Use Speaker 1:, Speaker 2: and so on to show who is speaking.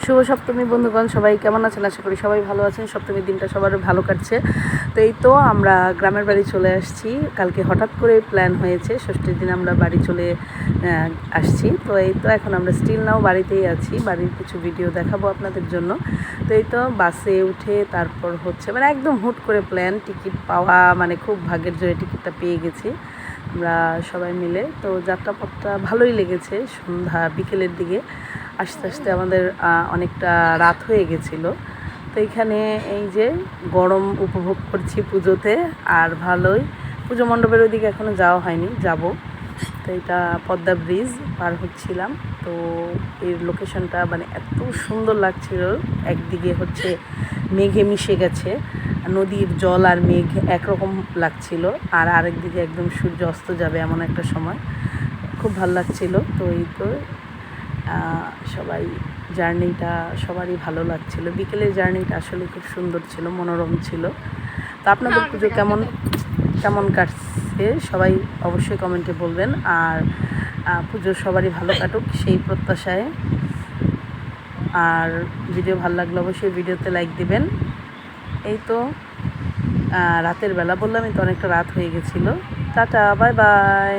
Speaker 1: শুভ সপ্তমী বন্ধুগণ, সবাই কেমন আছেন? আশা করি সবাই ভালো আছেন। সপ্তমীর দিনটা সবার ভালো কাটছে। তো এই তো আমরা গ্রামের বাড়ি চলে আসছি। কালকে হঠাৎ করে প্ল্যান হয়েছে, ষষ্ঠীর দিন আমরা বাড়ি চলে আসছি। তো এই তো এখন আমরা স্টিল নাও বাড়িতেই আছি। বাড়ির কিছু ভিডিও দেখাবো আপনাদের জন্য। তো এই তো বাসে উঠে তারপর হচ্ছে মানে একদম হুট করে প্ল্যান, টিকিট পাওয়া মানে খুব ভাগ্যের জোরে টিকিটটা পেয়ে গেছি আমরা সবাই মিলে। তো যাত্রাপথটা ভালোই লেগেছে। সন্ধ্যা বিকেলের দিকে আস্তে আস্তে আমাদের অনেকটা রাত হয়ে গেছিলো। তো এখানে এই যে গরম উপভোগ করছি পুজোতে, আর ভালোই। পুজো মণ্ডপের ওইদিকে এখনও যাওয়া হয়নি, যাব। তো এটা পদ্মা ব্রিজ পার হচ্ছিলাম। তো এর লোকেশনটা মানে এত সুন্দর লাগছিল। একদিকে হচ্ছে মেঘে মিশে গেছে, নদীর জল আর মেঘ একরকম লাগছিল, আর আরেকদিকে একদম সূর্য অস্ত যাবে এমন একটা সময়, খুব ভালো লাগছিল। তো এই তো সবাই জার্নিটা সবারই ভালো লাগছিল। বিকেলের জার্নিটা আসলে খুব সুন্দর ছিল, মনোরম ছিল। তো আপনাদের পুজো কেমন কেমন কাটছে সবাই অবশ্যই কমেন্টে বলবেন। আর পুজো সবারই ভালো কাটুক সেই প্রত্যাশায়। আর ভিডিও ভালো লাগলে অবশ্যই ভিডিওতে লাইক দিবেন। এই তো রাতের বেলা বললামই তো, অনেকটা রাত হয়ে গেছিলো। Tata, bye bye.